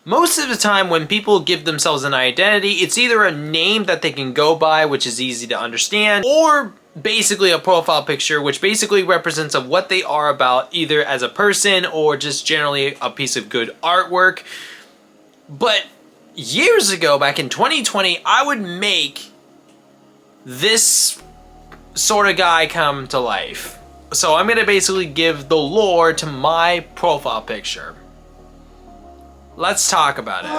Most of the time when people give themselves an identity, it's either a name that they can go by, which is easy to understand, or basically a profile picture, which basically represents of what they are about, either as a person or just generally a piece of good artwork. But years ago, back in 2020, I would make this sort of guy come to life. So I'm gonna basically give the lore to my profile picture. Let's talk about it.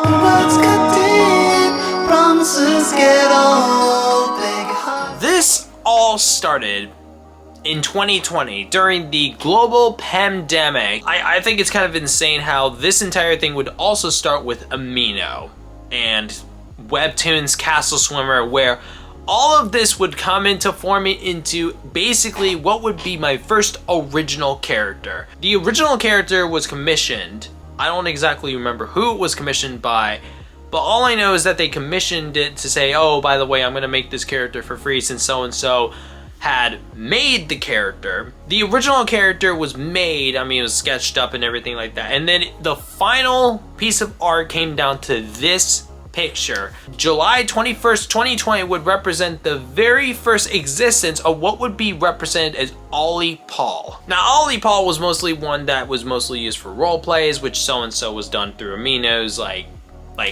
This all started in 2020 during the global pandemic. I think it's kind of insane how this entire thing would also start with Amino and Webtoon's Castle Swimmer, where all of this would come into forming into basically what would be my first original character. The original character was commissioned. I don't exactly remember who it was commissioned by, but all I know is that they commissioned it to say, oh, by the way, I'm gonna make this character for free since so-and-so had made the character. The original character was made, I mean, it was sketched up and everything like that. And then the final piece of art came down to this picture. July 21st, 2020 would represent the very first existence of what would be represented as Olly Pall. Now, Olly Pall was mostly one that was mostly used for role plays, which so-and-so was done through Amino's like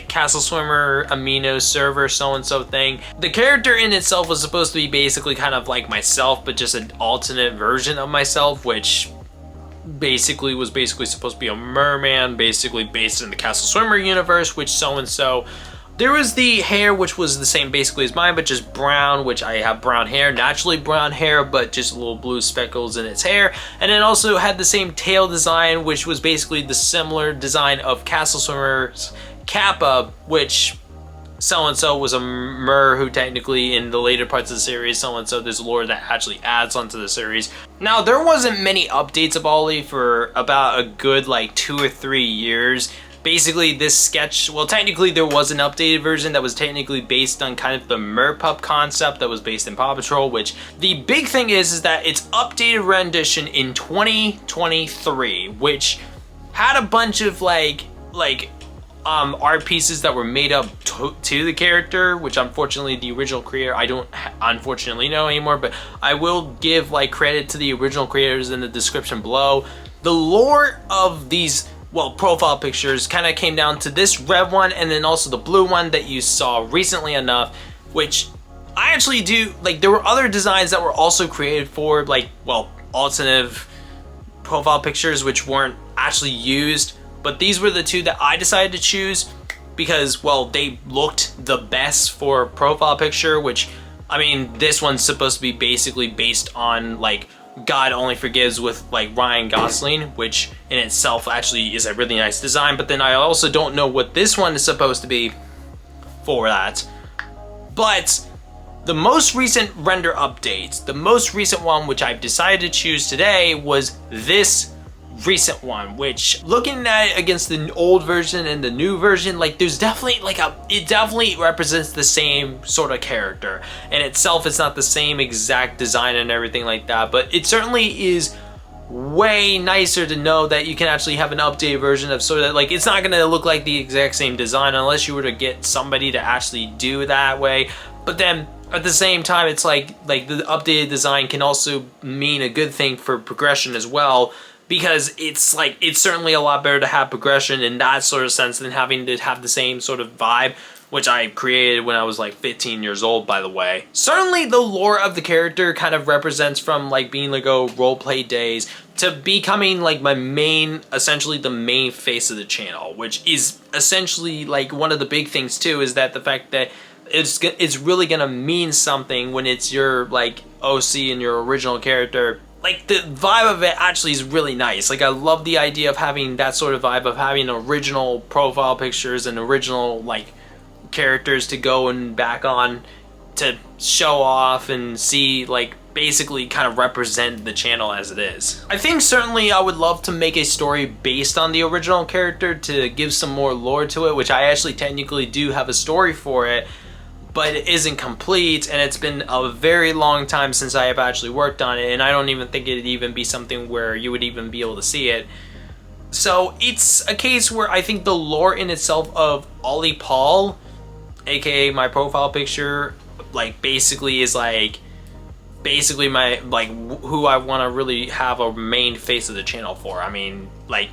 Castle Swimmer, Amino server, so-and-so thing. The character in itself was supposed to be basically kind of like myself, but just an alternate version of myself, which basically was supposed to be a merman, basically based in the Castle Swimmer universe, which so-and-so. There was the hair, which was the same basically as mine, but just brown, which I have brown hair, naturally brown hair, but just little blue speckles in its hair. And it also had the same tail design, which was basically the similar design of Castle Swimmer's Kappa, which so-and-so was a mer who technically in the later parts of the series, so-and-so there's lore that actually adds onto the series. Now, there wasn't many updates of Olly for about a good like 2 or 3 years. Basically, this sketch, well, technically there was an updated version that was technically based on kind of the Merpup concept that was based in Paw Patrol, which the big thing is that it's updated rendition in 2023, which had a bunch of art pieces that were made up to the character, which unfortunately the original creator I don't unfortunately know anymore, but I will give like credit to the original creators in the description below. The lore of these, well, profile pictures kind of came down to this red one and then also the blue one that you saw recently enough, which I actually do, like, there were other designs that were also created for like, well, alternative profile pictures which weren't actually used. But these were the two that I decided to choose because, well, they looked the best for profile picture, which, I mean, this one's supposed to be basically based on, like, God Only Forgives with, like, Ryan Gosling, which in itself actually is a really nice design. But then I also don't know what this one is supposed to be for that. But the most recent render updates, the most recent one which I've decided to choose today was this recent one, which looking at it against the old version and the new version, like there's definitely like it definitely represents the same sort of character. In itself, it's not the same exact design and everything like that, but it certainly is way nicer to know that you can actually have an updated version of sort of like, it's not gonna look like the exact same design unless you were to get somebody to actually do that way. But then at the same time, it's like the updated design can also mean a good thing for progression as well, because it's like, it's certainly a lot better to have progression in that sort of sense than having to have the same sort of vibe, which I created when I was like 15 years old, by the way. Certainly the lore of the character kind of represents from like being like a roleplay days to becoming like my main, essentially the main face of the channel, which is essentially like one of the big things too, is that the fact that it's really gonna mean something when it's your like OC and your original character. Like the vibe of it actually is really nice. Like I love the idea of having that sort of vibe of having original profile pictures and original like characters to go and back on to show off and see, like basically kind of represent the channel as it is. I think certainly I would love to make a story based on the original character to give some more lore to it, which I actually technically do have a story for it, but it isn't complete, and it's been a very long time since I have actually worked on it, and I don't even think it'd even be something where you would even be able to see it. So it's a case where I think the lore in itself of Olly Pall, aka my profile picture, like basically is like basically my like who I want to really have a main face of the channel for. I mean, like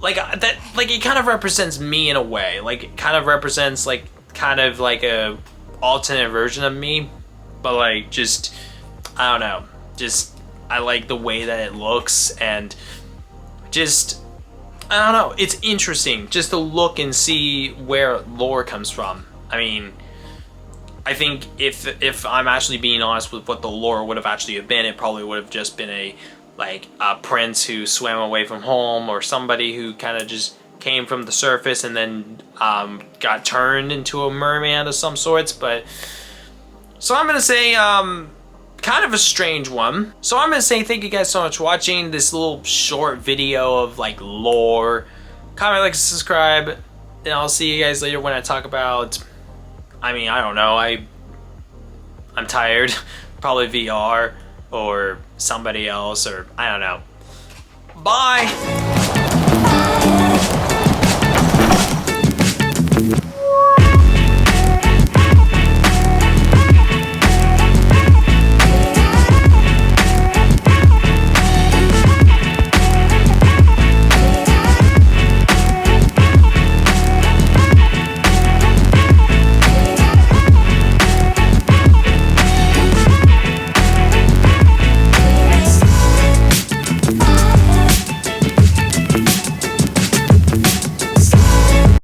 that, like it kind of represents me in a way. Like it kind of represents like kind of like a alternate version of me, but like just I don't know, just I like the way that it looks, and just I don't know, it's interesting just to look and see where lore comes from. I mean, I think if I'm actually being honest with what the lore would have actually been, it probably would have just been a prince who swam away from home, or somebody who kind of just came from the surface and then got turned into a merman of some sorts. But so I'm gonna say kind of a strange one. So I'm gonna say thank you guys so much for watching this little short video of like lore. Comment, like, subscribe, and I'll see you guys later when I talk about, I mean, I don't know, I'm tired. Probably VR or somebody else, or I don't know. Bye!